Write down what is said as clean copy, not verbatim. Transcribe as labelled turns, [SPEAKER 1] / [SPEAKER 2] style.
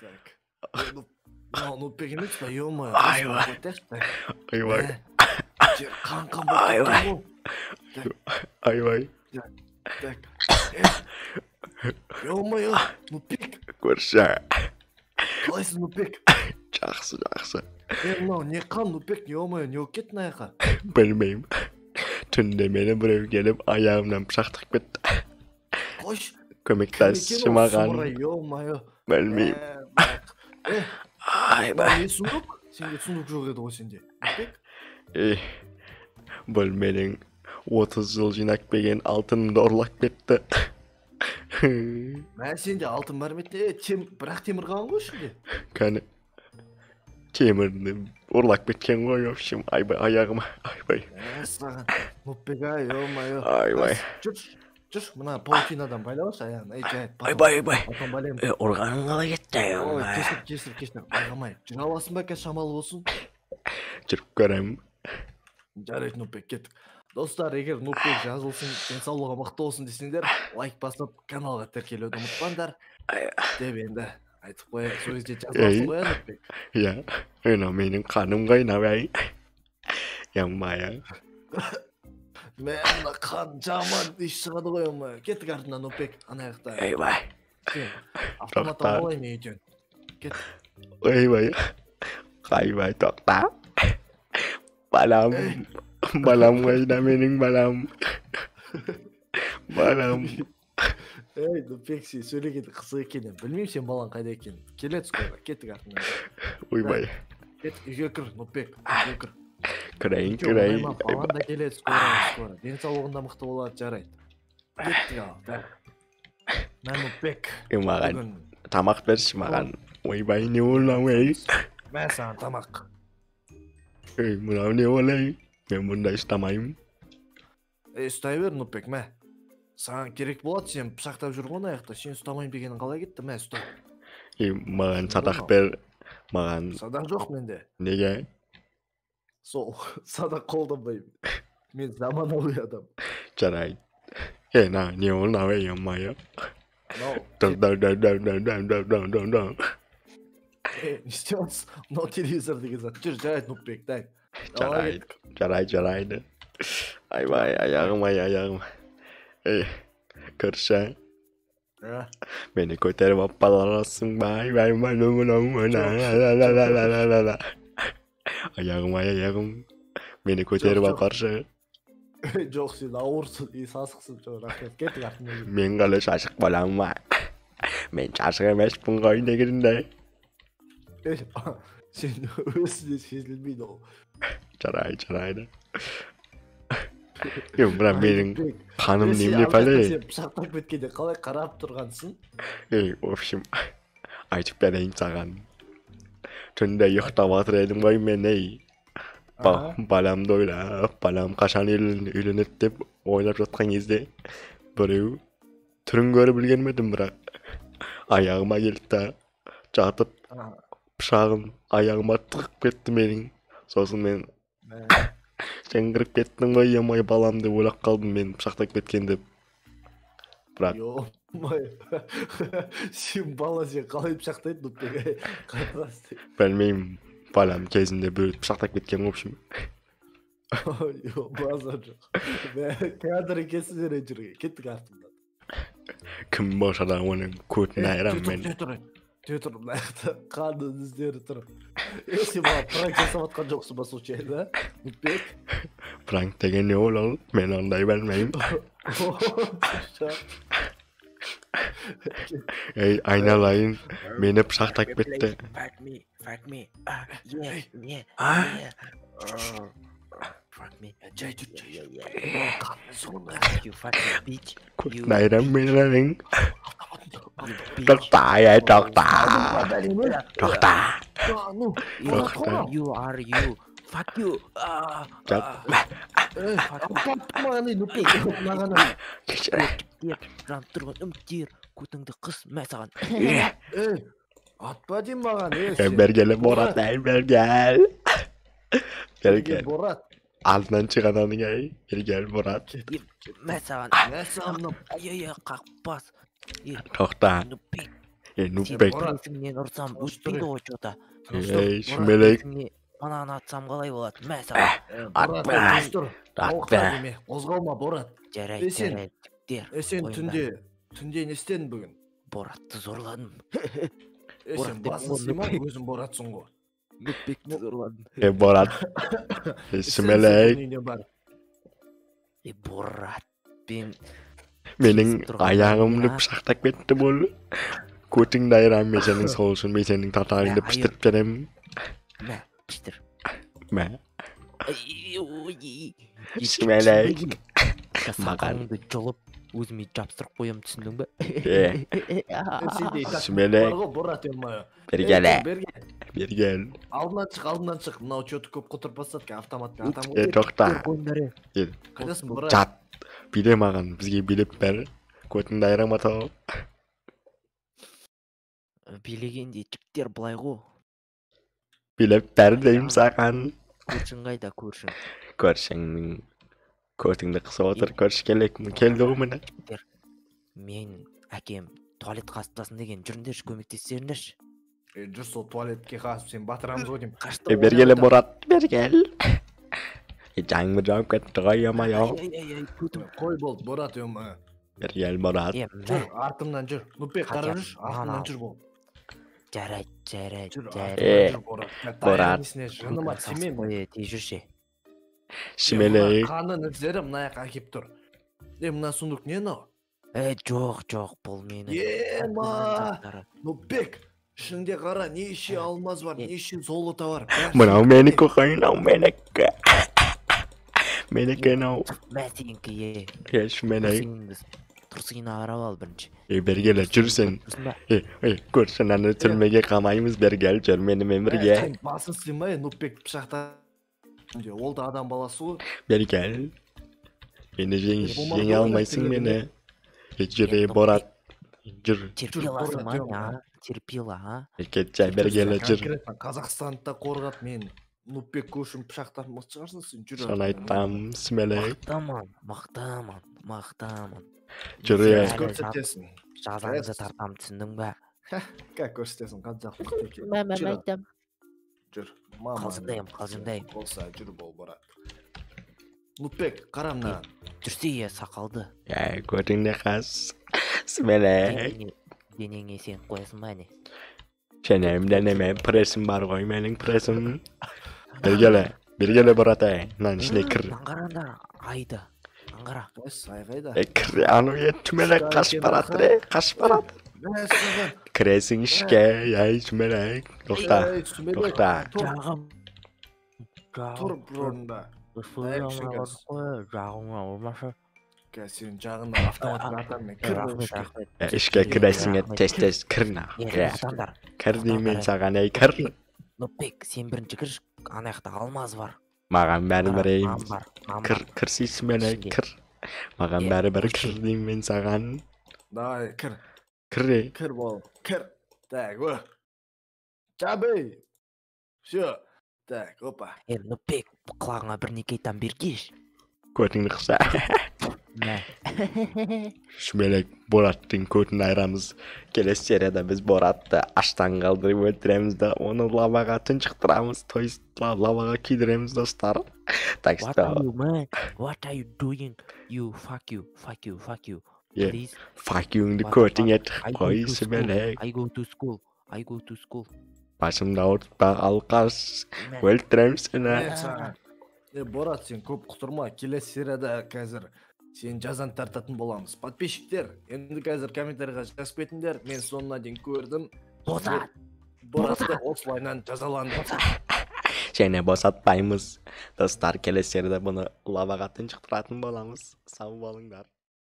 [SPEAKER 1] Так. Нутбек емес па, ё-моё.
[SPEAKER 2] Айбай. Айбай.
[SPEAKER 1] Қан болып кеткен ғой.
[SPEAKER 2] Айбай.
[SPEAKER 1] Так. Ё-моё, Нутбек.
[SPEAKER 2] Көрші.
[SPEAKER 1] Қалайсың, Нутбек?
[SPEAKER 2] Жақсы.
[SPEAKER 1] Мынау не қан, Нутбек, ё-моё, не болып кеттің аяққа?
[SPEAKER 2] Білмеймін. Түнде мені біреу келіп, аяғымнан пышақтап кетті.
[SPEAKER 1] Қойш.
[SPEAKER 2] Көмектесші маған.
[SPEAKER 1] Ё-моё.
[SPEAKER 2] Білмеймін. Айбай.
[SPEAKER 1] Не сундук? Сенде сундук жоқ еді ғой сенде.
[SPEAKER 2] Бұл менің 30 жыл жинап берген алтынымды ұрлап кетті.
[SPEAKER 1] Сенде алтын бар ма еді? Бірақ темір қалған ғой ішінде.
[SPEAKER 2] Кәне. Темірді ұрлап кеткен ғой, общем. Айбай, аяғыма. Айбай.
[SPEAKER 1] Саған. Нутбек, ё-моё.
[SPEAKER 2] Айбай.
[SPEAKER 1] Жүр, мына паутинадан байлашы аяғын. Жайт.
[SPEAKER 2] Айбай.
[SPEAKER 1] Потом байлаймын.
[SPEAKER 2] Ұрғаның қалай кетті?
[SPEAKER 1] Кешір. Айғамай. Жүре аласың ба, шамалы болсын?
[SPEAKER 2] Жүріп көремін.
[SPEAKER 1] Жарайды, Нутбек, кеттік. Достар, егер Нутбек жазылсын, денсаулығы мықты болсын десеңдер, лайк басып, каналға тіркелуді ұмытпаңдар. Деп енді айтып қояйық, сол кезде жазыласың ғой, Нутбек.
[SPEAKER 2] Иә, менің қаным қайнап әй. Ямай.
[SPEAKER 1] Мына қан жаман еш шығады ғой, ма. Кеттік артынан, Нутбек, ана жақта.
[SPEAKER 2] Айбай.
[SPEAKER 1] Автоматты алайын үйден. Кет.
[SPEAKER 2] Айбай, тоқта. Балам қайда менің балам.
[SPEAKER 1] Нутбек, сен сөйлегенде қызық екен. Білмеймін сен балаң қайда екен. Келеді скоро, кеттік артынан.
[SPEAKER 2] Ойбай.
[SPEAKER 1] Кет, үйге кір, Нутбек, үйге кір.
[SPEAKER 2] Кірейін.
[SPEAKER 1] Балан да келеді скоро. Денсаулығында мықты болады, жарайды. Кеттік ал. Мен Нутбек.
[SPEAKER 2] Маған тамақ берші маған. Ойбай, не олам ей?
[SPEAKER 1] Мен саған тамақ.
[SPEAKER 2] Мынау не олай? Мен мұнда ұстамаймын.
[SPEAKER 1] Ұстай бер, Нутбек, мә. Саған керек болады, сен пышақтап жүрген аяқта. Сен ұстамайым дегенің қалай кетті, мә, ұста.
[SPEAKER 2] Маған садақ бер. Маған...
[SPEAKER 1] Садақ жоқ менде.
[SPEAKER 2] Неге?
[SPEAKER 1] Сол, садақ қолданбаймын. Мен заманауи адам.
[SPEAKER 2] Жарайды. Не олам ей, амай.
[SPEAKER 1] Не істейміз? Мынау телевизор деген зат. Жүр, жарайды, Нутбек, дай.
[SPEAKER 2] Жарайды. Айбай, аяғым. Көрші. Мені көтеріп аппаларасың ба? Айбай, аяғым. Мені көтеріп апаршы.
[SPEAKER 1] Жоқ, сен ауырсың, сасықсың. Рахмет, кеттік артынан.
[SPEAKER 2] Мен қалай шашық балам ба? Мен шашық емеспін ғой дегенде.
[SPEAKER 1] Сен өзіне сезілмейді ол.
[SPEAKER 2] Жарайды. Бірақ менің қаным немде пәле?
[SPEAKER 1] Сен пышақтап кеткенде қалай қарап тұрғансың?
[SPEAKER 2] В общем, айтып берейін саған. Түнде ұйықтап жатыр едім ғой мен, баламды ойлап, балам қашан үйленеді деп ойлап жатқан кезде біреу түрін көріп білгенмедім, бірақ аяғыма келді да жатып пышағын аяғыма тығып кетті менің. Сосын мен сен кіріп кеттің ғой, емай балам деп ойлап қалдым мен пышақтап кеткен деп. Бірақ
[SPEAKER 1] Ё-май, сен бала, сен қалай пышақтайды, Нутбек?
[SPEAKER 2] Білмеймін, балам кезінде бір пышақтап кеткен, в общем.
[SPEAKER 1] Базар жоқ. Кадр екенсіз ере жүрген, кеттік артымдан.
[SPEAKER 2] Кім болса да оның көтін айырам мен.
[SPEAKER 1] Тұр, мына жақта қанның іздері тұр. Сен маған пранк жасап атқан жоқсың ба случайно, Нутбек?
[SPEAKER 2] Пранк деген не ол? Мен ондай білмеймін. Айналайын, мені пышақтап кетті.
[SPEAKER 3] Fuck me. Yeah. Fuck me.
[SPEAKER 1] Жай жүр.
[SPEAKER 3] You fucking bitch.
[SPEAKER 2] Көтін айырам менің. Тоқта.
[SPEAKER 3] You are you. Fuck you.
[SPEAKER 1] Маған ей, Нутбек, маған ей.
[SPEAKER 3] Жанып тұрған үміттер, көтіңді қыс мә саған.
[SPEAKER 1] Атпа дейм маған,
[SPEAKER 2] Бергелі Борат, бергел.
[SPEAKER 1] Борат.
[SPEAKER 2] Алдынан шығананың бергел Борат.
[SPEAKER 3] Мә саған.
[SPEAKER 1] Мә саған.
[SPEAKER 3] Қақпас.
[SPEAKER 2] Тоқта. Нупбек.
[SPEAKER 3] Мен ұрсам өтпейді ғой что-то.
[SPEAKER 2] Шүмелек.
[SPEAKER 3] Мананы атсам қалай болады? Мә саған.
[SPEAKER 1] Атпа. Қозғалма, Борат.
[SPEAKER 3] Жарайды, жігіттер.
[SPEAKER 1] Сен түнде не істедің бүгін?
[SPEAKER 3] Боратты зорладым.
[SPEAKER 1] Сен басын сыйма, өзің Боратсың ғой.
[SPEAKER 3] Нупбекті зорладым.
[SPEAKER 2] Борат. Шүмелек.
[SPEAKER 3] Борат,
[SPEAKER 2] Менің аяғымды пышақтап кетті бол. Көтіңді айырам, мен сенің сол үшін, мен сенің татағыңды піштіріп беремін.
[SPEAKER 3] Мә, піштір.
[SPEAKER 2] Мә. Шүмелек.
[SPEAKER 3] Сақалыңды жұлып, өзіме жапсырып қоям, түсіндің бе?
[SPEAKER 2] Шүмелек. Бергелі. Бергел.
[SPEAKER 1] Алдынан шық. Мынау чөті көп құтыр басатқа автоматпен атам ғой.
[SPEAKER 2] Тоқта.
[SPEAKER 1] Қайдасың, Борат?
[SPEAKER 2] Жат. Биле маған, бізге билеп бәр. Көтіңді айырам атау.
[SPEAKER 3] Билегенде жіктер бұлай ғой.
[SPEAKER 2] Билеп бәр деймін саған.
[SPEAKER 3] Көршің қайда, көршің?
[SPEAKER 2] Көршіңнің көтіңді қысып отыр, көрші келек мұн келді ғой мені.
[SPEAKER 3] Мен әкем туалет қасыптасын деген жүріндерші, көмектестеріндерші.
[SPEAKER 1] Жүр сол туалетке қасып, сен батырамыз ғой дейм.
[SPEAKER 2] Бергелі Борат, бергел. Жаңмы жауып кетті ғой, емай ау.
[SPEAKER 1] Қой болды, Борат өмі.
[SPEAKER 2] Бергел Борат.
[SPEAKER 1] Жүр, артымнан жүр. Нупбек қара жүр, артымнан жүр бол.
[SPEAKER 3] Жарайды.
[SPEAKER 2] Борат.
[SPEAKER 1] Жыныма тимеймін.
[SPEAKER 3] Тей жүрші.
[SPEAKER 2] Шүмелек.
[SPEAKER 1] Қанын іздерім, наяқ әкеп тұр. Мына сұндық не нау?
[SPEAKER 3] Жоқ, бұл мені.
[SPEAKER 1] Нупбек, ішінде қара, неше алмаз бар, неше золота бар.
[SPEAKER 2] Мынау менікі қойын, менікі. Менікі нау.
[SPEAKER 3] Мәсенкі,
[SPEAKER 2] Шүмелек.
[SPEAKER 3] тұрсыйын арап ал бірінші.
[SPEAKER 2] Бергелі, жүрсен. Көршінаны түрмеге қамаймыз, бергел, жүр менімен бірге.
[SPEAKER 1] Басын сыймай, Нупбек пышақта. Ол да адам баласы ғой.
[SPEAKER 2] Бергел. Мені жеңе алмайсың мені. Жүре, Борат. Жүр.
[SPEAKER 3] Терпеласың ма, терпела,
[SPEAKER 2] Кетчай, бергелі, жүр.
[SPEAKER 1] Қазақстанды қорғап мен. Нупбек көшін пышақтап мұқты шығарсың, сен жүр.
[SPEAKER 2] Соны айтам, Шүмелек.
[SPEAKER 3] Мақтаман.
[SPEAKER 2] Жүре.
[SPEAKER 1] Көрсетесің.
[SPEAKER 3] Жазаңызы тартам, түсіндің бә?
[SPEAKER 1] Как көрсетесің, қанжақ мықты екен.
[SPEAKER 3] Мәмәм айтам.
[SPEAKER 1] Жүр.
[SPEAKER 3] Қалжыңдайым.
[SPEAKER 1] Болса, жүр бол, Борат. Нупбек, қарамна.
[SPEAKER 3] Жүрсе, сақалды.
[SPEAKER 2] Көтіңде қас. Шүмелек.
[SPEAKER 3] Денеңе сен қоясың ба не?
[SPEAKER 2] Çenemden hemen presim var koy benim presim. Бергеле Борат ай. Нан ішіне кір.
[SPEAKER 3] Аңғараңдар, айды. Аңғара.
[SPEAKER 1] Сайғайда.
[SPEAKER 2] Кір, аны түмелек қаш баратыр, қаш баратыр. Кіресің ішке, Шүмелек. Тоқта.
[SPEAKER 3] Жағым.
[SPEAKER 1] Тұр бұрында.
[SPEAKER 3] Жағым ауырмашы.
[SPEAKER 1] Сен жағында автоматпен атамын. Кір.
[SPEAKER 2] Ішке кіресіңе тез кірна. Кір деймен саған ай кір.
[SPEAKER 3] Нупбек, сен бірінші кір, анаяқта алмаз бар.
[SPEAKER 2] Маған бәрі ейміз. Кірсейсің мен ай кір. Маған бәрі кір деймен саған.
[SPEAKER 1] Давай, кір.
[SPEAKER 2] Кір
[SPEAKER 1] бол. Кір. Так, о. Жабы. Все. Так, опа.
[SPEAKER 3] Нупбек, құлағыңа бірнеке айтам бергеш.
[SPEAKER 2] Көтіңді қыса. Шүмелек Бораттың көтін айрамыз. Келесі серияда біз Боратты аштан қалдырып өлтіреміз да, оны лаваға тұншықтырамыз, лаваға күйдіреміз достар. Так что...
[SPEAKER 3] What are you doing? You, fuck you. Please.
[SPEAKER 2] Fuck you'ңді көтің ет қой, Шүмелек.
[SPEAKER 3] I go to school.
[SPEAKER 2] Басымда отпа алқаш, өлтіреміз сені.
[SPEAKER 1] Борат, сен көп құтырма, келесі серияда қазір сен жазан тартатын боламыз. Подписчиктер, енді қазір комментарийға жазып кетіңдер. Мен соңына дейін көрдім. Боратты осылайынан жазаланды.
[SPEAKER 2] Және босатпаймыз. Достар, келесі серияда бұны лаваға тұншықтыратын боламыз. Сау болыңдар.